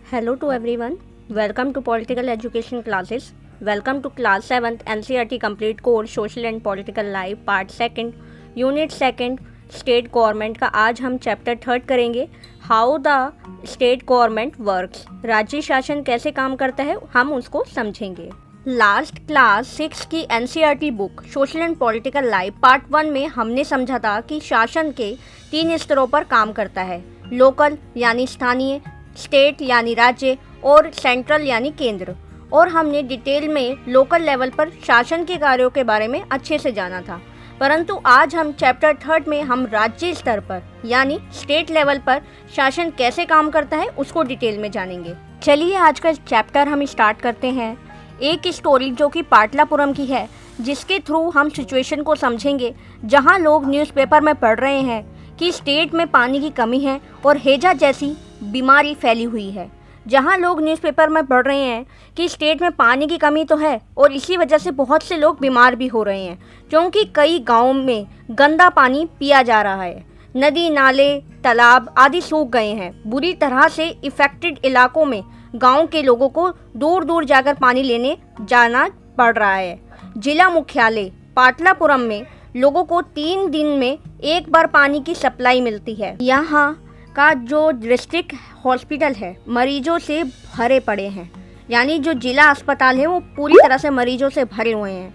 Hello to everyone. Welcome to Political Education Classes. Welcome to Class 7th NCERT Complete Course Social and Political Life Part 2nd Unit 2nd State Government का आज हम chapter 3 करेंगे how the state government works. राज्य शासन कैसे काम करता है हम उसको समझेंगे। लास्ट क्लास 6 की NCERT book social and political life part 1 में हमने समझा था कि शासन के 3 स्तरों पर काम करता है, लोकल यानी स्थानीय, स्टेट यानी राज्य और सेंट्रल यानी केंद्र। और हमने डिटेल में लोकल लेवल पर शासन के कार्यों के बारे में अच्छे से जाना था, परंतु आज हम चैप्टर 3 में हम राज्य स्तर पर यानी स्टेट लेवल पर शासन कैसे काम करता है उसको डिटेल में जानेंगे। चलिए आज का चैप्टर हम स्टार्ट करते हैं। एक स्टोरी जो कि पाटलापुरम की है, जिसके थ्रू हम सिचुएशन को समझेंगे जहां लोग न्यूज़पेपर में पढ़ रहे हैं कि स्टेट में पानी की कमी है और हैजा जैसी बीमारी फैली हुई है। जहां लोग न्यूज़पेपर में पढ़ रहे हैं कि स्टेट में पानी की कमी तो है और इसी वजह से बहुत से लोग बीमार भी हो रहे हैं, क्योंकि कई गांवों में गंदा पानी पिया जा रहा है। नदी, नाले, तालाब आदि सूख गए हैं। बुरी तरह से इफेक्टेड इलाकों में गांव के लोगों को दूर दूर जाकर पानी लेने जाना पड़ रहा है। जिला मुख्यालय पाटलापुरम में लोगों को 3 दिन में एक बार पानी की सप्लाई मिलती है। यहाँ का जो डिस्ट्रिक्ट हॉस्पिटल है मरीजों से भरे पड़े हैं, यानी जो जिला अस्पताल है वो पूरी तरह से मरीजों से भरे हुए हैं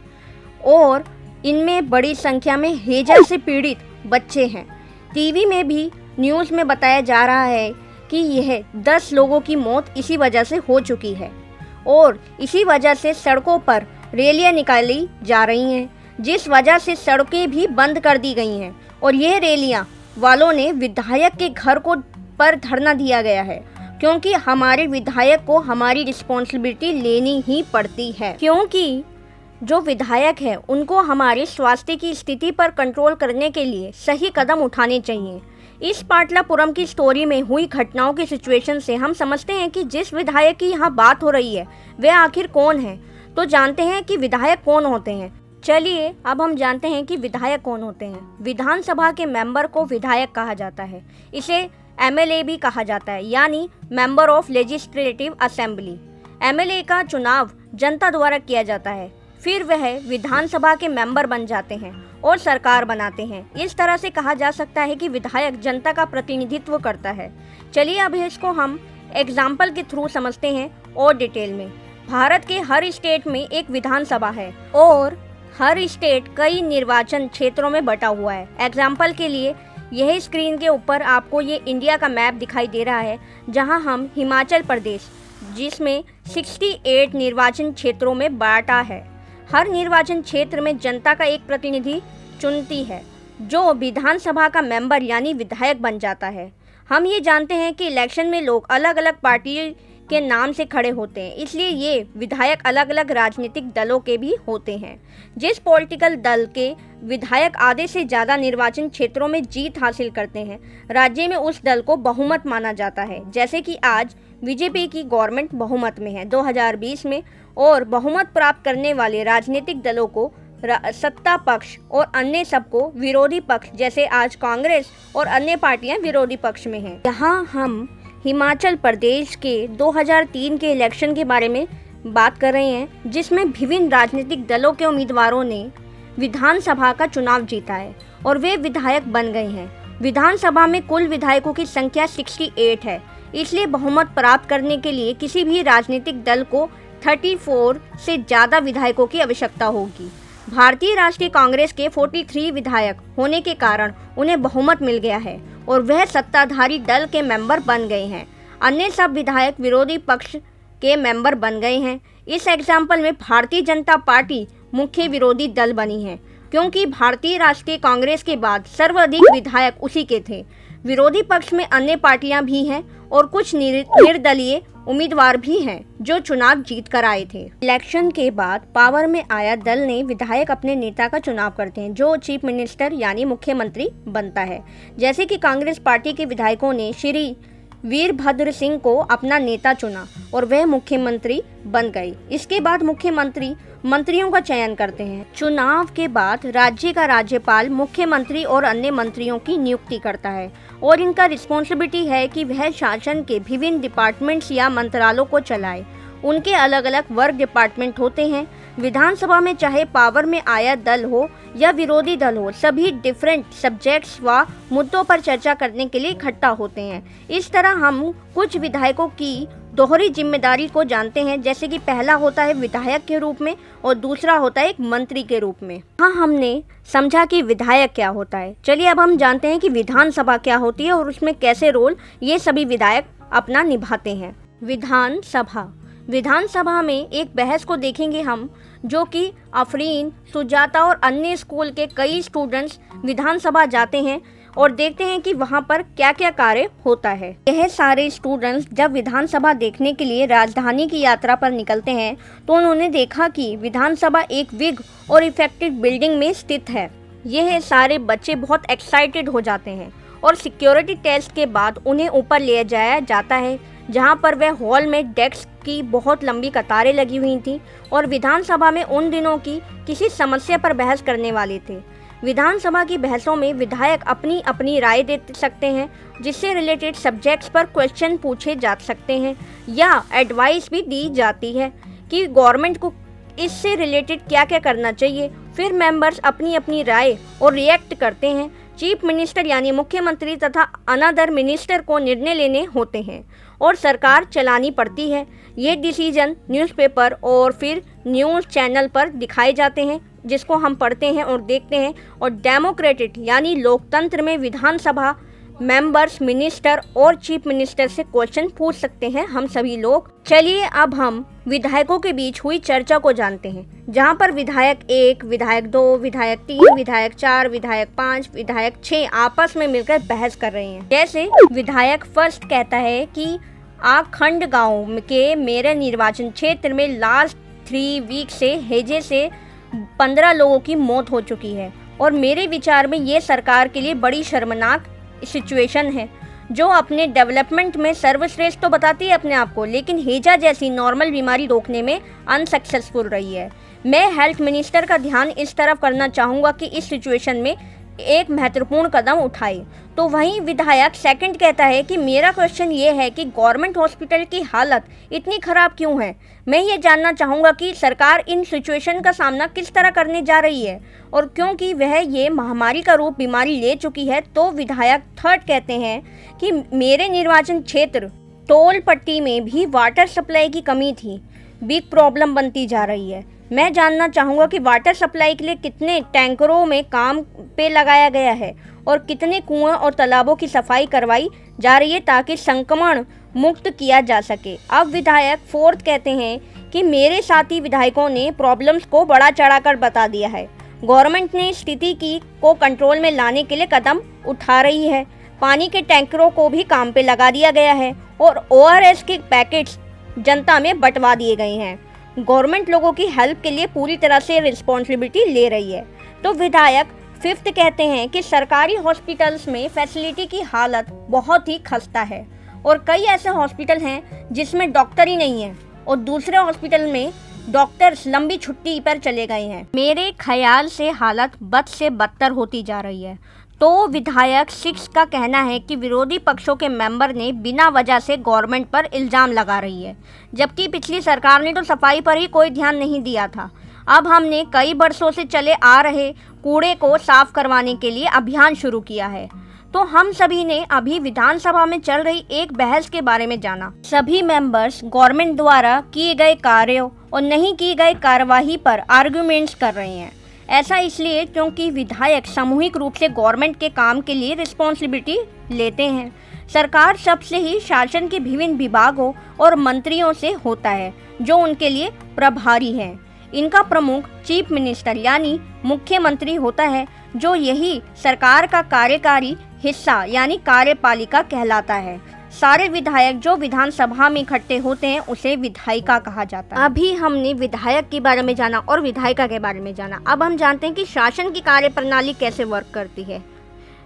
और इनमें बड़ी संख्या में हैजा से पीड़ित बच्चे हैं। टीवी में भी न्यूज़ में बताया जा रहा है कि यह 10 लोगों की मौत इसी वजह से हो चुकी है और इसी वजह से सड़कों पर रैलियां निकाली जा रही हैं, जिस वजह से सड़कें भी बंद कर दी गई हैं और यह रैलियां वालों ने विधायक के घर को पर धरना दिया गया है, क्योंकि हमारे विधायक को हमारी रिस्पॉन्सिबिलिटी लेनी ही पड़ती है, क्योंकि जो विधायक है उनको हमारे स्वास्थ्य की स्थिति पर कंट्रोल करने के लिए सही कदम उठाने चाहिए। इस पाटलापुरम की स्टोरी में हुई घटनाओं की सिचुएशन से हम समझते हैं कि जिस विधायक की यहाँ बात हो रही है वह आखिर कौन है। तो जानते हैं कि विधायक कौन होते हैं। चलिए अब हम जानते हैं कि विधायक कौन होते हैं। विधानसभा के मेंबर को विधायक कहा जाता है। इसे MLA भी कहा जाता है, यानी member of legislative assembly. MLA का चुनाव जनता द्वारा किया जाता है, फिर वह विधानसभा के मेंबर बन जाते हैं और सरकार बनाते हैं। इस तरह से कहा जा सकता है कि विधायक जनता का प्रतिनिधित्व करता है। चलिए अब इसको हम एग्जाम्पल के थ्रू समझते हैं और डिटेल में। भारत के हर स्टेट में एक विधानसभा है और हर स्टेट कई निर्वाचन क्षेत्रों में बटा हुआ है। एग्जाम्पल के लिए यह स्क्रीन के ऊपर आपको ये इंडिया का मैप दिखाई दे रहा है, जहां हम हिमाचल प्रदेश जिसमें 68 निर्वाचन क्षेत्रों में बांटा है। हर निर्वाचन क्षेत्र में जनता का एक प्रतिनिधि चुनती है जो विधानसभा का मेंबर यानी विधायक बन जाता है। हम ये जानते हैं कि इलेक्शन में लोग अलग अलग पार्टी के नाम से खड़े होते हैं, इसलिए ये विधायक अलग अलग राजनीतिक दलों के भी होते हैं। जिस पॉलिटिकल दल के विधायक आधे से ज़्यादा निर्वाचन क्षेत्रों में जीत हासिल करते हैं, राज्य में उस दल को बहुमत माना जाता है। जैसे कि आज बीजेपी की गवर्नमेंट बहुमत में है 2020 में, और बहुमत प्राप्त करने वाले राजनीतिक दलों को सत्ता पक्ष और अन्य सबको विरोधी पक्ष, जैसे आज कांग्रेस और अन्य पार्टियां विरोधी पक्ष में हैं। यहाँ हम हिमाचल प्रदेश के 2003 के इलेक्शन के बारे में बात कर रहे हैं, जिसमें विभिन्न राजनीतिक दलों के उम्मीदवारों ने विधानसभा का चुनाव जीता है और वे विधायक बन गए हैं। विधानसभा में कुल विधायकों की संख्या 68 है, इसलिए बहुमत प्राप्त करने के लिए किसी भी राजनीतिक दल को 34 से ज़्यादा विधायकों की आवश्यकता होगी। भारतीय राष्ट्रीय कांग्रेस के 43 विधायक होने के कारण उन्हें बहुमत मिल गया है और वह सत्ताधारी दल के मेंबर बन गए हैं। अन्य सब विधायक विरोधी पक्ष के मेंबर बन गए हैं। इस एग्जाम्पल में भारतीय जनता पार्टी मुख्य विरोधी दल बनी है, क्योंकि भारतीय राष्ट्रीय कांग्रेस के बाद सर्वाधिक विधायक उसी के थे। विरोधी पक्ष में अन्य पार्टियां भी हैं और कुछ निर्दलीय उम्मीदवार भी हैं जो चुनाव जीत कर आए थे। इलेक्शन के बाद पावर में आया दल ने विधायक अपने नेता का चुनाव करते हैं, जो चीफ मिनिस्टर यानी मुख्यमंत्री बनता है। जैसे कि कांग्रेस पार्टी के विधायकों ने श्री वीरभद्र सिंह को अपना नेता चुना और वह मुख्यमंत्री बन गए। इसके बाद मुख्यमंत्री मंत्रियों का चयन करते हैं। चुनाव के बाद राज्य का राज्यपाल मुख्यमंत्री और अन्य मंत्रियों की नियुक्ति करता है और इनका रिस्पॉन्सिबिलिटी है कि वह शासन के विभिन्न डिपार्टमेंट्स या मंत्रालयों को चलाए। उनके अलग अलग वर्क डिपार्टमेंट होते हैं। विधानसभा में चाहे पावर में आया दल हो या विरोधी दल हो, सभी डिफरेंट सब्जेक्ट्स व मुद्दों पर चर्चा करने के लिए इकट्ठा होते हैं। इस तरह हम कुछ विधायकों की दोहरी जिम्मेदारी को जानते हैं, जैसे कि पहला होता है विधायक के रूप में और दूसरा होता है एक मंत्री के रूप में। हाँ, हमने समझा कि विधायक क्या होता है। चलिए अब हम जानते हैं कि विधानसभा क्या होती है और उसमें कैसे रोल ये सभी विधायक अपना निभाते हैं। विधानसभा में एक बहस को देखेंगे हम, जो कि अफरीन, सुजाता और अन्य स्कूल के कई स्टूडेंट्स विधानसभा जाते हैं और देखते हैं कि वहां पर क्या क्या कार्य होता है। यह सारे स्टूडेंट्स जब विधानसभा देखने के लिए राजधानी की यात्रा पर निकलते हैं तो उन्होंने देखा कि विधानसभा एक विग और इफेक्टिव बिल्डिंग में स्थित है। यह सारे बच्चे बहुत एक्साइटेड हो जाते हैं और सिक्योरिटी टेस्ट के बाद उन्हें ऊपर ले जाया जाता है, जहां पर वह हॉल में डेस्क की बहुत लंबी कतारें लगी हुई थी और विधानसभा में उन दिनों की किसी समस्या पर बहस करने वाले थे। विधानसभा की बहसों में विधायक अपनी अपनी राय दे सकते हैं, जिससे रिलेटेड सब्जेक्ट्स पर क्वेश्चन पूछे जा सकते हैं या एडवाइस भी दी जाती है कि गवर्नमेंट को इससे रिलेटेड क्या क्या करना चाहिए। फिर मेंबर्स अपनी अपनी राय और रिएक्ट करते हैं। चीफ मिनिस्टर यानी मुख्यमंत्री तथा अनदर मिनिस्टर को निर्णय लेने होते हैं और सरकार चलानी पड़ती है। ये डिसीजन न्यूज़पेपर और फिर न्यूज़ चैनल पर दिखाए जाते हैं, जिसको हम पढ़ते हैं और देखते हैं। और डेमोक्रेटिक यानी लोकतंत्र में विधानसभा मेंबर्स मिनिस्टर और चीफ मिनिस्टर से क्वेश्चन पूछ सकते हैं हम सभी लोग। चलिए अब हम विधायकों के बीच हुई चर्चा को जानते हैं, जहां पर विधायक 1, विधायक 2, विधायक 3, विधायक 4, विधायक 5, विधायक 6 आपस में मिलकर बहस कर रहे हैं। जैसे विधायक फर्स्ट कहता है कि आखंड गांव के मेरे निर्वाचन क्षेत्र में लास्ट 3 वीक से हैजे से 15 लोगों की मौत हो चुकी है और मेरे विचार में ये सरकार के लिए बड़ी शर्मनाक सिचुएशन है, जो अपने डेवलपमेंट में सर्वश्रेष्ठ तो बताती है अपने आप को, लेकिन हैजा जैसी नॉर्मल बीमारी रोकने में अनसक्सेसफुल रही है। मैं हेल्थ मिनिस्टर का ध्यान इस तरफ करना चाहूँगा कि इस सिचुएशन में एक महत्वपूर्ण कदम उठाए। तो वहीं विधायक सेकंड कहता है कि मेरा क्वेश्चन ये है कि गवर्नमेंट हॉस्पिटल की हालत इतनी खराब क्यों है। मैं ये जानना चाहूँगा कि सरकार इन सिचुएशन का सामना किस तरह करने जा रही है और क्योंकि वह ये महामारी का रूप बीमारी ले चुकी है। तो विधायक थर्ड कहते हैं कि मेरे निर्वाचन क्षेत्र टोल पट्टी में भी वाटर सप्लाई की कमी थी, बिग प्रॉब्लम बनती जा रही है। मैं जानना चाहूँगा कि वाटर सप्लाई के लिए कितने टैंकरों में काम पे लगाया गया है और कितने कुआं और तालाबों की सफाई करवाई जा रही है ताकि संक्रमण मुक्त किया जा सके। अब विधायक फोर्थ कहते हैं कि मेरे साथी विधायकों ने प्रॉब्लम्स को बढ़ा चढ़ाकर बता दिया है। गवर्नमेंट ने स्थिति को कंट्रोल में लाने के लिए कदम उठा रही है। पानी के टैंकरों को भी काम पे लगा दिया गया है और ORS के पैकेट्स जनता में बंटवा दिए गए हैं। गवर्नमेंट लोगों की हेल्प के लिए पूरी तरह से रिस्पॉन्सिबिलिटी ले रही है। तो विधायक फिफ्थ कहते हैं कि सरकारी हॉस्पिटल्स में फैसिलिटी की हालत बहुत ही खस्ता है और कई ऐसे हॉस्पिटल हैं जिसमें डॉक्टर ही नहीं है और दूसरे हॉस्पिटल में डॉक्टर्स लंबी छुट्टी पर चले गए हैं। मेरे ख्याल से हालत बद से बदतर होती जा रही है। तो विधायक 6 का कहना है कि विरोधी पक्षों के मेंबर ने बिना वजह से गवर्नमेंट पर इल्ज़ाम लगा रही है, जबकि पिछली सरकार ने तो सफाई पर ही कोई ध्यान नहीं दिया था। अब हमने कई वर्षों से चले आ रहे कूड़े को साफ करवाने के लिए अभियान शुरू किया है। तो हम सभी ने अभी विधानसभा में चल रही एक बहस के बारे में जाना। सभी मेंबर्स गवर्नमेंट द्वारा किए गए कार्यों और नहीं की गई कार्यवाही पर आर्गुमेंट्स कर रहे हैं। ऐसा इसलिए क्योंकि विधायक सामूहिक रूप से गवर्नमेंट के काम के लिए रिस्पॉन्सिबिलिटी लेते हैं। सरकार सबसे ही शासन के विभिन्न विभागों और मंत्रियों से होता है जो उनके लिए प्रभारी हैं। इनका प्रमुख चीफ मिनिस्टर यानी मुख्यमंत्री होता है, जो यही सरकार का कार्यकारी हिस्सा यानी कार्यपालिका कहलाता है। सारे विधायक जो विधानसभा में इकट्ठे होते हैं उसे विधायिका कहा जाता है। अभी हमने विधायक के बारे में जाना और विधायिका के बारे में जाना। अब हम जानते हैं कि शासन की कार्यप्रणाली कैसे वर्क करती है।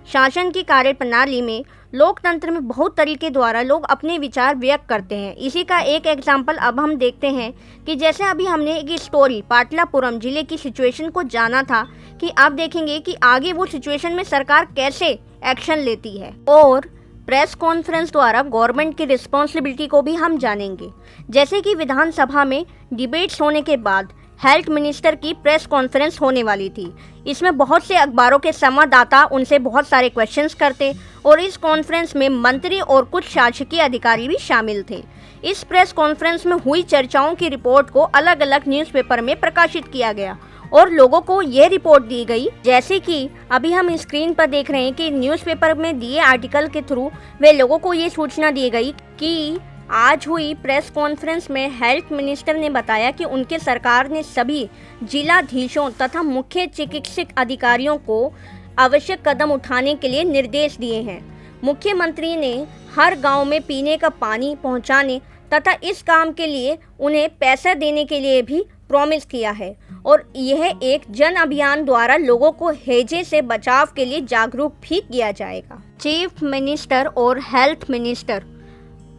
शासन की कार्यप्रणाली में लोकतंत्र में बहुत तरीके द्वारा लोग अपने विचार व्यक्त करते हैं। इसी का एक एग्जाम्पल अब हम देखते हैं कि जैसे अभी हमने एक स्टोरी पाटलापुरम जिले की सिचुएशन को जाना था कि आप देखेंगे कि आगे वो सिचुएशन में सरकार कैसे एक्शन लेती है, और प्रेस कॉन्फ्रेंस द्वारा गवर्नमेंट की रिस्पॉन्सिबिलिटी को भी हम जानेंगे। जैसे कि विधानसभा में डिबेट्स होने के बाद हेल्थ मिनिस्टर की प्रेस कॉन्फ्रेंस होने वाली थी। इसमें बहुत से अखबारों के संवाददाता उनसे बहुत सारे क्वेश्चंस करते और इस कॉन्फ्रेंस में मंत्री और कुछ शासकीय अधिकारी भी शामिल थे। इस प्रेस कॉन्फ्रेंस में हुई चर्चाओं की रिपोर्ट को अलग अलग न्यूज़पेपर में प्रकाशित किया गया और लोगों को ये रिपोर्ट दी गई, जैसे कि अभी हम स्क्रीन पर देख रहे हैं कि न्यूज़पेपर में दिए आर्टिकल के थ्रू वे लोगों को ये सूचना दी गई कि आज हुई प्रेस कॉन्फ्रेंस में हेल्थ मिनिस्टर ने बताया कि उनके सरकार ने सभी जिलाधीशों तथा मुख्य चिकित्सक अधिकारियों को आवश्यक कदम उठाने के लिए निर्देश दिए हैं। मुख्यमंत्री ने हर गांव में पीने का पानी पहुंचाने तथा इस काम के लिए उन्हें पैसा देने के लिए भी प्रॉमिस किया है और यह एक जन अभियान द्वारा लोगों को हैजे से बचाव के लिए जागरूक भी किया जाएगा। चीफ मिनिस्टर और हेल्थ मिनिस्टर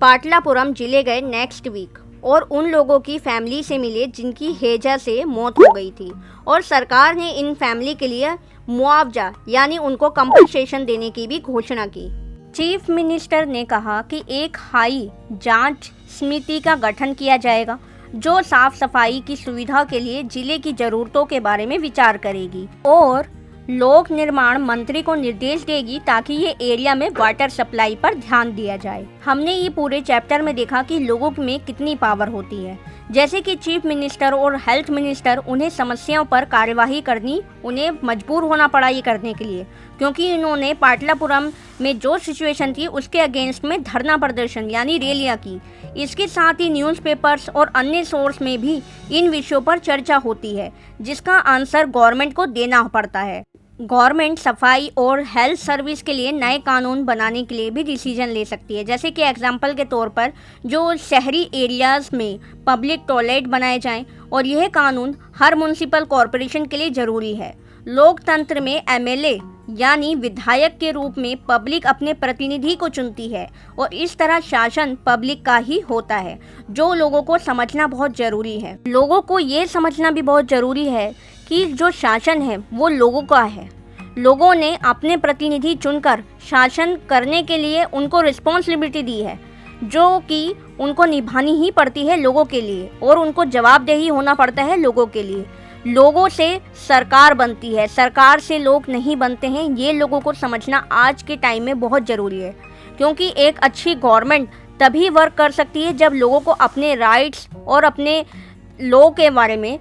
पाटलापुरम जिले गए नेक्स्ट वीक और उन लोगों की फैमिली से मिले जिनकी हैजा से मौत हो गई थी और सरकार ने इन फैमिली के लिए मुआवजा यानी उनको कंपनसेशन देने की भी घोषणा की। चीफ मिनिस्टर ने कहा कि एक हाई जांच समिति का गठन किया जाएगा जो साफ सफाई की सुविधा के लिए जिले की जरूरतों के बारे में विचार करेगी और लोक निर्माण मंत्री को निर्देश देगी ताकि ये एरिया में वाटर सप्लाई पर ध्यान दिया जाए। हमने ये पूरे चैप्टर में देखा कि लोगों में कितनी पावर होती है। जैसे कि चीफ मिनिस्टर और हेल्थ मिनिस्टर उन्हें समस्याओं पर कार्यवाही करनी, उन्हें मजबूर होना पड़ा ये करने के लिए, क्योंकि इन्होंने पाटलापुरम में जो सिचुएशन थी उसके अगेंस्ट में धरना प्रदर्शन यानी रैलियां की। इसके साथ ही न्यूज़पेपर्स और अन्य सोर्स में भी इन विषयों पर चर्चा होती है जिसका आंसर गवर्नमेंट को देना पड़ता है। गवर्नमेंट सफाई और हेल्थ सर्विस के लिए नए कानून बनाने के लिए भी डिसीजन ले सकती है। जैसे कि एग्जांपल के तौर पर जो शहरी एरियाज़ में पब्लिक टॉयलेट बनाए जाएं और यह कानून हर म्युनिसिपल कॉरपोरेशन के लिए ज़रूरी है। लोकतंत्र में एमएलए यानी विधायक के रूप में पब्लिक अपने प्रतिनिधि को चुनती है और इस तरह शासन पब्लिक का ही होता है, जो लोगों को समझना बहुत ज़रूरी है। लोगों को ये समझना भी बहुत ज़रूरी है कि जो शासन है वो लोगों का है। लोगों ने अपने प्रतिनिधि चुनकर शासन करने के लिए उनको रिस्पॉन्सिबिलिटी दी है जो कि उनको निभानी ही पड़ती है लोगों के लिए और उनको जवाबदेही होना पड़ता है लोगों के लिए। लोगों से सरकार बनती है, सरकार से लोग नहीं बनते हैं। ये लोगों को समझना आज के टाइम में बहुत ज़रूरी है, क्योंकि एक अच्छी गवर्नमेंट तभी वर्क कर सकती है जब लोगों को अपने राइट्स और अपने लॉ के बारे में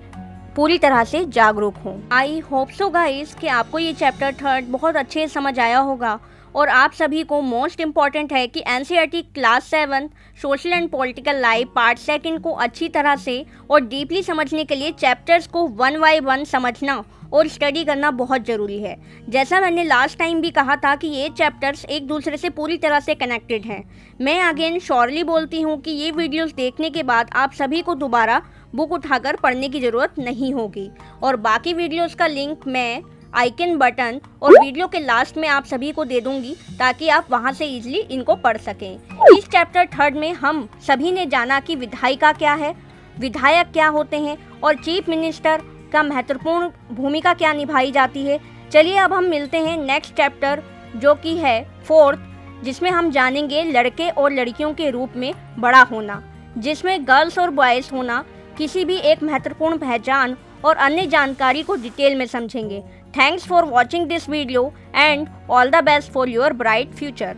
पूरी तरह से जागरूक हों। आई होप सो गाइस कि आपको ये चैप्टर 3 बहुत अच्छे से समझ आया होगा और आप सभी को मोस्ट इम्पॉर्टेंट है कि NCERT class 7 social and political life part 2 को अच्छी तरह से और डीपली समझने के लिए चैप्टर्स को 1 बाय 1 समझना और स्टडी करना बहुत ज़रूरी है। जैसा मैंने लास्ट टाइम भी कहा था कि ये चैप्टर्स एक दूसरे से पूरी तरह से कनेक्टेड हैं। मैं अगेन श्योरली बोलती हूँ कि ये वीडियोस देखने के बाद आप सभी को दोबारा बुक उठाकर पढ़ने की ज़रूरत नहीं होगी और बाकी वीडियोस का लिंक मैं आइकन बटन और वीडियो के लास्ट में आप सभी को दे दूंगी ताकि आप वहां से इजीली इनको पढ़ सकें। इस चैप्टर 3 में हम सभी ने जाना कि विधायिका क्या है, विधायक क्या होते हैं और चीफ मिनिस्टर का महत्वपूर्ण भूमिका क्या निभाई जाती है। चलिए अब हम मिलते हैं नेक्स्ट चैप्टर जो कि है 4th, जिसमें हम जानेंगे लड़के और लड़कियों के रूप में बड़ा होना, जिसमें गर्ल्स और बॉयज़ होना, किसी भी एक महत्वपूर्ण पहचान और अन्य जानकारी को डिटेल में समझेंगे। Thanks for watching this video and all the best for your bright future.